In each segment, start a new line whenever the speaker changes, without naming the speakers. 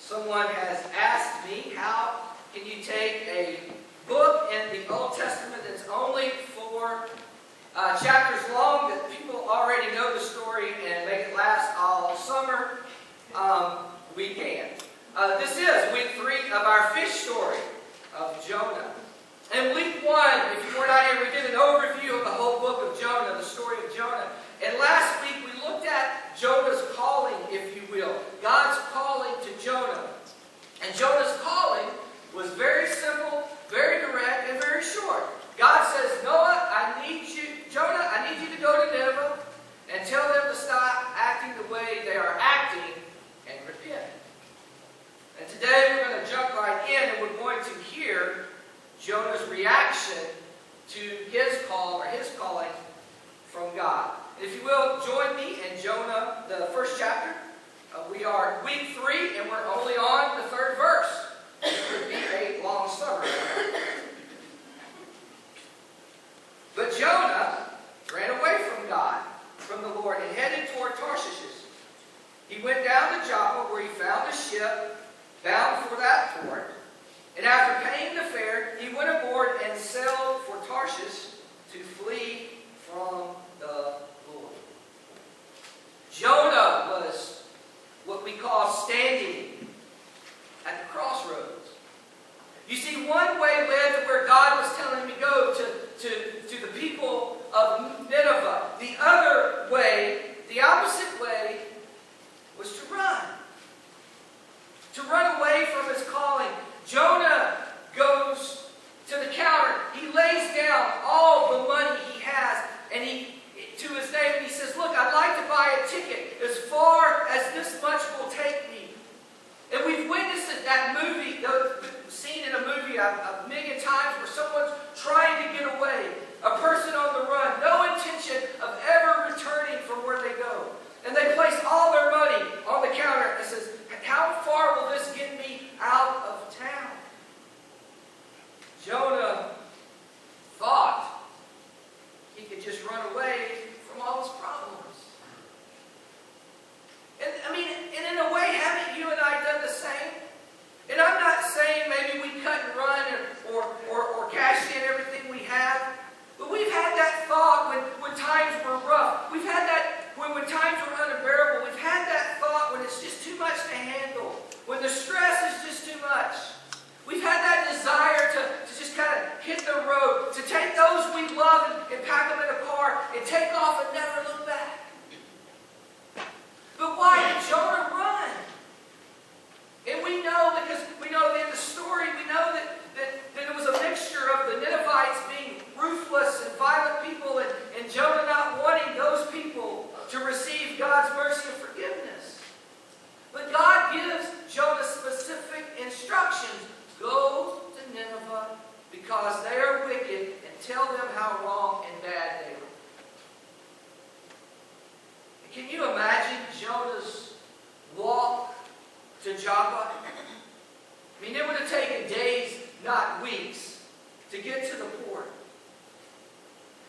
Someone has asked me, how can you take a book in the Old Testament that's only 4 chapters long, that people already know the story, and make it last all summer? We can. This is week 3 of our fish story of Jonah. And week 1, if you were not here, we did an overview of the whole book of Jonah, the story of Jonah. And last week we looked at Jonah's calling, if you will. God's calling to Jonah. And Jonah's calling was very simple, very direct, and very short. God says, Jonah, I need you to go to Nineveh and tell them to stop acting the way they are acting and repent. And today we're going to jump right in, and we're going to hear Jonah's reaction to his call, or his calling from God. If you will, join me in Jonah, the first chapter. We are week 3, and we're only on the 3rd verse. It could be a long summer. But Jonah ran away from God, from the Lord, and headed toward Tarshish. He went down to Joppa, where he found a ship bound for that port. And after paying the fare, he went aboard and sailed for Tarshish to flee from the Lord. Jonah was what we call standing at the crossroads. You see, one way led to where God was telling him to go, to the people of Nineveh. The other way, the opposite way, was to run. To run away from his calling. Jonah goes to the counter. He lays down all the money he has, and to his neighbor, he says, look, I'd like to buy a ticket as far as this much will take me. And we've witnessed that movie, seen in a movie a million times, where someone's trying to get away. A person on the run, no intention of ever returning from where they go. And they place all their money on the counter and says, how far will this get me out of town? Jonah thought he could just run away from all his problems. And in a way, haven't you and I done the same? And I'm not saying maybe we cut and run or cash in everything we have, but we've had that thought when times were rough. We've had that when times were unbearable. We've had that thought when it's just too much to handle, when the stress is just too much. We've had that desire to just kind of hit the road, to take those we love and pack them in a car and take off and never look back. But why did Jonah run? And we know, because we know in the story, we know that it was a mixture of the Ninevites being ruthless and violent people, and Jonah not wanting those people to receive God's mercy and forgiveness. But God gives Jonah specific instructions. Go to Nineveh because they are wicked, and tell them how wrong and bad they are. And can you imagine Jonah's walk to Joppa? It would have taken days, not weeks, to get to the port.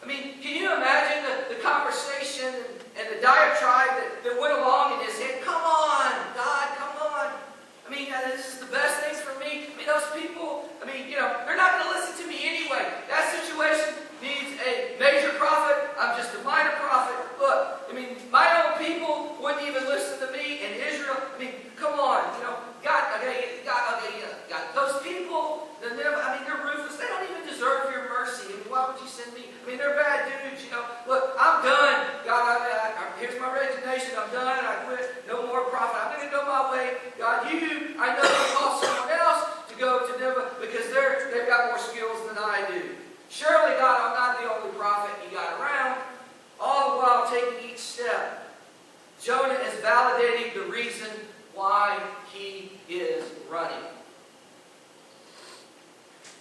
Can you imagine the conversation and the diatribe that went along in his head? Come on, God, come on. This is the best thing for me. Those people, they're not going to listen to me anyway. That situation needs a major prophet. I'm just a minor prophet. Look, my own people wouldn't even listen to me in Israel. Come on, God, those people, they're ruthless. They don't even deserve your mercy. Why would you send me? They're bad dudes. Look, I'm done. God, here's my resignation. I'm done. I quit. No more prophet. I'm going to go my way. God, I know you call someone else to go to Nineveh because they've got more skills than I do. Surely, God, I'm not the only prophet you got around. All the while taking each step, Jonah is validating the reason why he is running.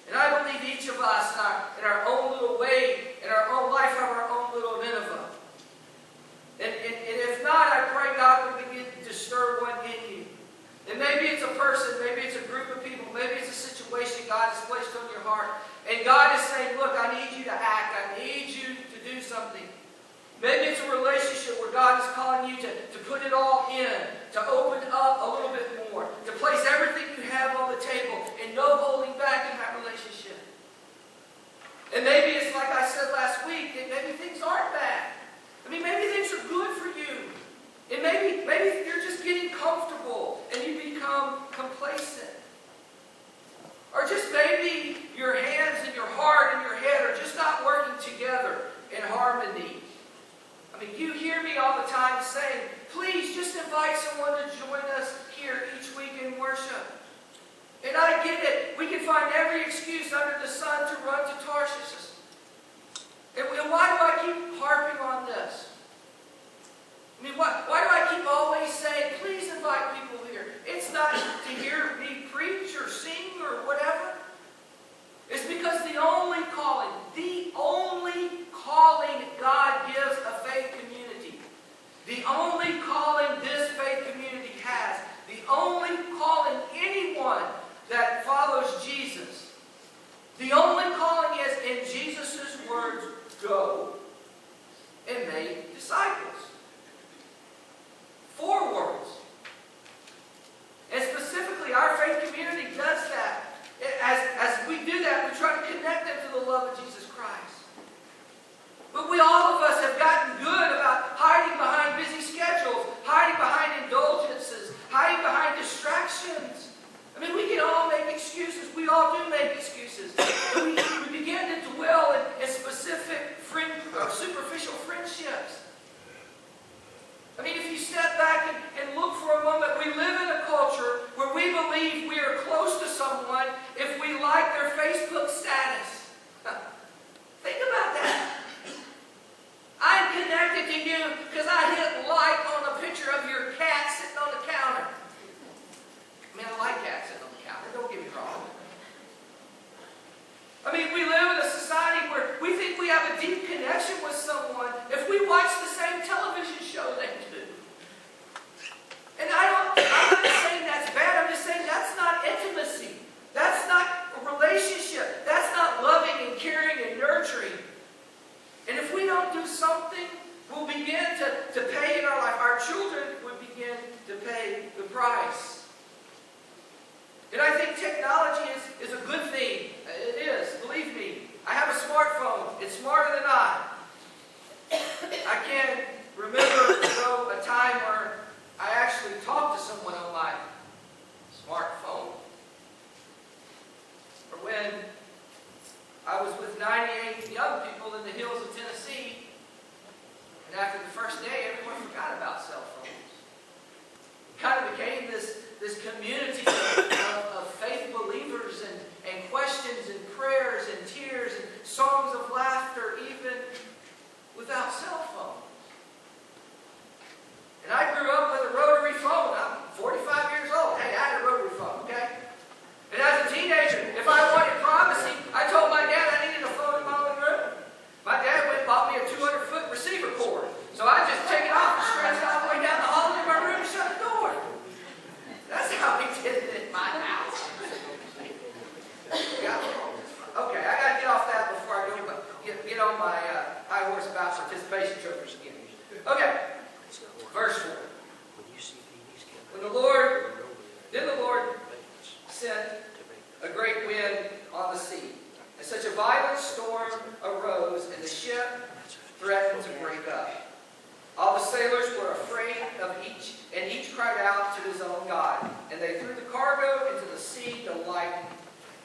And I believe each of us, in our own little way, in our own life, have our own little Nineveh. And if not, I pray God will begin to stir one in you. And maybe it's a person, maybe it's a group of people, maybe it's a situation God has placed on your heart. And God is saying, look, I need you to act. I need you to do something. Maybe it's a relationship where God is calling you to put it all in, to open up a little bit more, to place every excuse under the sun to run to Tarshish. And why do I keep harping on this? I mean, why do I keep always saying, please invite people here? It's not to hear me preach or sing or whatever. It's because the only calling God gives a faith community, the only calling this faith community has, the only calling anyone that follows Jesus, the only calling is, in Jesus' words, go and make disciples. 4 words. And specifically, our faith community does that. As we do that, we try to connect them to the love of Jesus Christ. But all of us have gotten good about hiding behind busy schedules, hiding behind indulgences, hiding behind distractions. I mean, we can all make excuses. We all do make excuses. We begin to dwell in specific superficial friendships. I mean, if you step back and look for a moment, we live in a culture where we believe we are close to someone if we like their Facebook status. Think about that. I'm connected to you because I hit like on a picture of your cat sitting on the counter. I mean, I like cats sitting on the counter. Don't get me wrong. I mean, we live in a society where we think we have a deep connection with someone if we watch the same television show they do. And I'm not saying that's bad. I'm just saying that's not intimacy. That's not a relationship. That's not loving and caring and nurturing. And if we don't do something, we'll begin to pay in our life. Our children would begin to pay the price. And I think technology is a good thing. It is. Believe me. I have a smartphone. It's smarter than I. I can remember a time where I actually talked to someone on my smartphone. Or when I was with 98 young people in the hills of Tennessee, and after the first day, everyone forgot about cell phones. It kind of became this community of faith believers and questions and prayers and tears and songs of laughter, even without cell phones. And I grew up with a rotary phone. I'm 45 years old. Hey, I had a rotary phone, okay? And as a teenager, if I wanted privacy, I told my dad I needed a phone in my own room. My dad went and bought me a 200-foot receiver cord. So I just take it off and stretch it all the way down the hall in my room and shut the door. That's how we did it in my house. Okay, I got to get off that before I get on my high horse about participation trophies again. Okay, verse 4. Then the Lord sent a great wind on the sea, and such a violent storm arose, and the ship threatened to break up. All the sailors were afraid of each, and each cried out to his own God. And they threw the cargo into the sea to lighten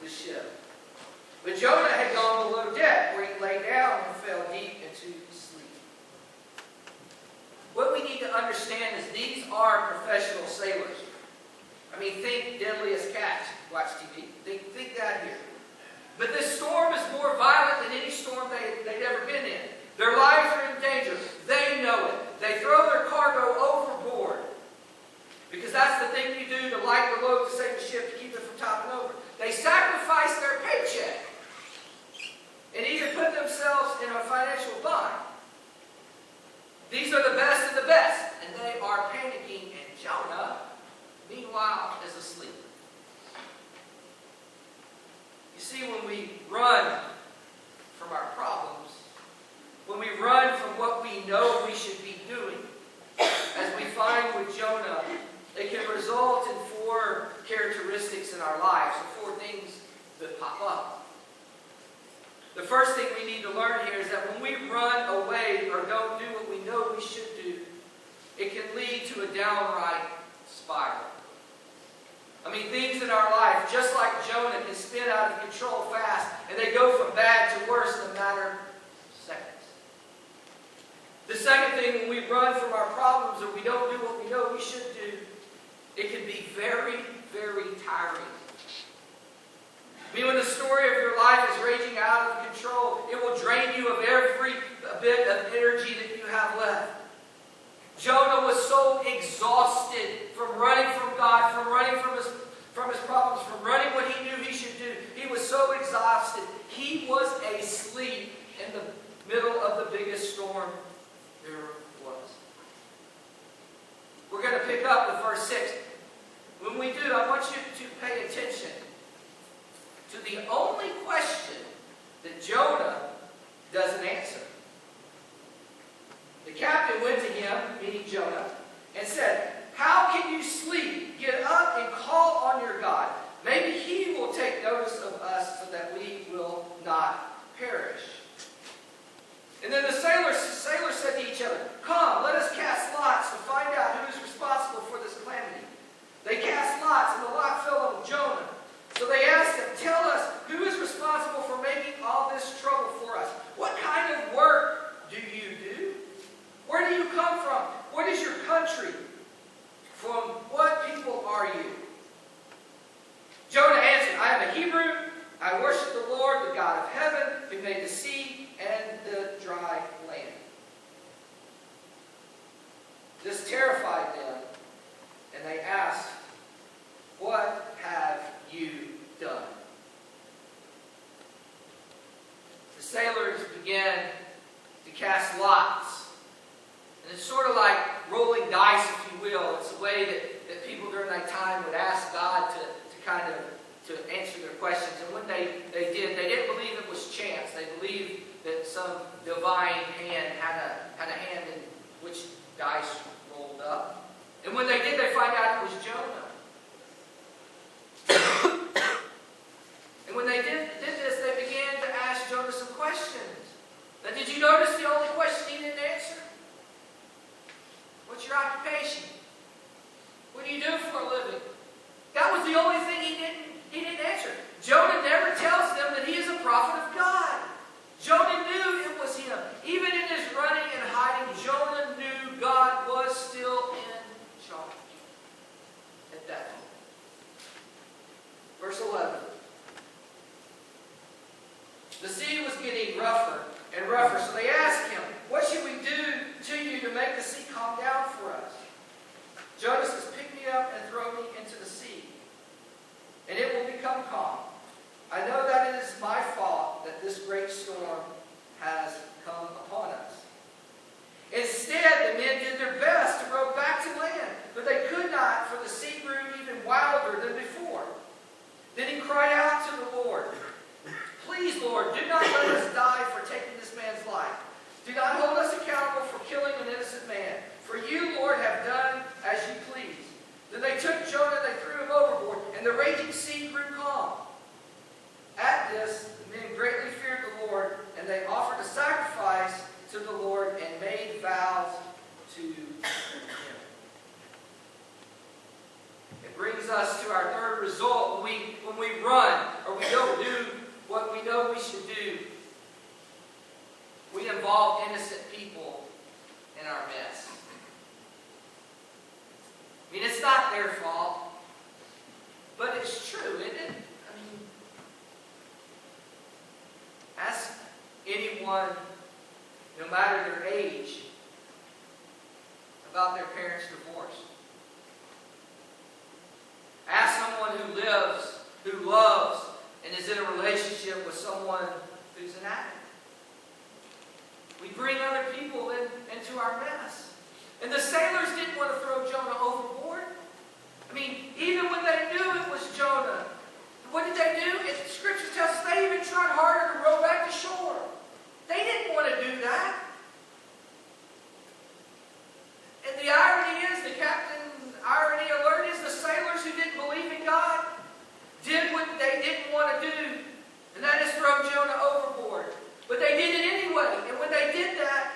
the ship. But Jonah had gone below deck, where he lay down and fell deep into sleep. What we need to understand is these are professional sailors. I mean, think Deadliest Catch. Watch TV. Think that here. But this storm is more violent than any storm they'd ever been in. Their lives are in danger. They know it. They throw their cargo overboard. Because that's the thing you do to lighten the load to save the ship, to keep it from toppling over. They sacrifice their paycheck and even put themselves in a financial bind. These are the best of the best, and they are panicking, and Jonah, meanwhile, is asleep. You see, when we run from our problems, when we run from what we know we should be doing, as we find with Jonah, it can result in 4 characteristics in our lives, or 4 things that pop up. The first thing we need to learn here is that when we run away or don't do what we know we should do, it can lead to a downright spiral. I mean, things in our life, just like Jonah, can spin out of control fast, and they go from bad to worse in a matter of seconds. The second thing, when we run from our problems or we don't do what we know we should do, it can be very, very tiring. I mean, when the story of your life is raging out of control, it will drain you of every bit of energy that you have left. Jonah was so exhausted from running from God, from running from his problems, from running what he knew he should do. He was so exhausted. He was asleep in the middle of the biggest storm there was. We're going to pick up with verse 6. When we do, I want you to pay attention to the only question that Jonah doesn't answer. The captain went to him, meaning Jonah, and said, "How can you sleep? Get up and call on your God. Maybe he will take notice of us so that we will not perish." And then the sailors said to each other, "Come, let us cast lots to find out who is responsible for this calamity." They cast lots, and the lot fell on Jonah. So they asked him, "Tell us, who is responsible for making all this trouble for us? What kind of work do you do? Where do you come from? What is your country? From what people are you?" Jonah answered, "I am a Hebrew. I worship the Lord, the God of heaven, who made the sea and the dry land." This terrified them, and they asked, "What have you done?" The sailors began to cast lots. And it's sort of like rolling dice, if you will. It's a way that people during that time would ask God to answer their questions. And when they didn't believe it was chance. They believed that some divine hand had a hand in which dice rolled up. And when they did, they find out it was Jonah. And when they did this, they began to ask Jonah some questions. Now, did you notice the only question he didn't answer? What's your occupation? What do you do for a living? That was the only thing he didn't answer. Jonah never tells them that he is a prophet of God. Jonah knew it was him. Even in his running and hiding, Jonah knew God was still in charge at that moment. Verse 11. The sea was getting rougher and rougher, so they asked him, "What should we do to you to make the sea calm down for us?" Jonah says, "Pick me up and throw me into the sea, and it will become calm. I know that it is my fault that this great storm has come upon us." Instead, the men did their best to row back to land, but they could not, for the sea grew even wilder than before. Then he cried out to the Lord, "Please, Lord, do not let us die for taking this man's life. Do not hold us accountable for killing an innocent man. For you, Lord, have done as you please." Then they took Jonah and they threw him overboard, and the raging sea grew calm. At this, the men greatly feared the Lord, and they offered a sacrifice to the Lord and made vows to him. It brings us to our third result. When we run or we don't do what we know we should do, we involve innocent people in our mess. I mean, it's not their fault, but it's true, isn't it? I mean, ask anyone, no matter their age, about their parents' divorce. Ask someone who loves, and is in a relationship with someone who's an addict. We bring other people into our mess. And the sailors didn't want to throw Jonah overboard. I mean, even when they knew it was Jonah, what did they do? Scripture tells us they even tried harder to row back to shore. They didn't want to do that. And the irony is, the captain's irony alert is, the sailors who didn't believe in God did what they didn't want to do, and that is throw Jonah overboard. But they did it anyway. And when they did that,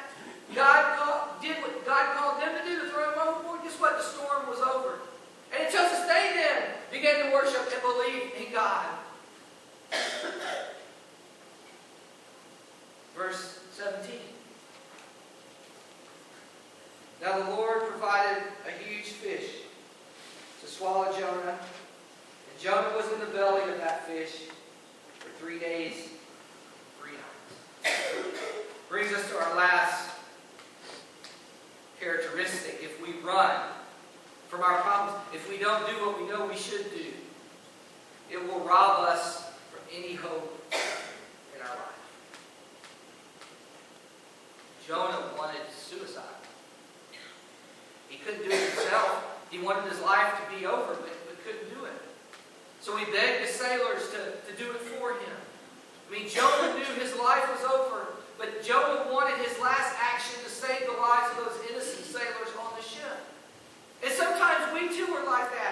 did what God called them to do, to throw him overboard. Guess what? The storm was over. And it tells us they then began to worship and believe in God. Verse 17. Now the Lord provided a huge fish to swallow Jonah. And Jonah was in the belly of that fish for 3 days, 3 nights. Brings us to our last characteristic. If we run from our problems, if we don't do what we know we should do, it will rob us from any hope in our life. Jonah wanted suicide. He couldn't do it himself. He wanted his life to be over, but couldn't do it. So he begged the sailors to do it for him. I mean, Jonah knew his life was over, but Jonah wanted his last action to save the lives of those innocent sailors on the ship. And sometimes we too are like that.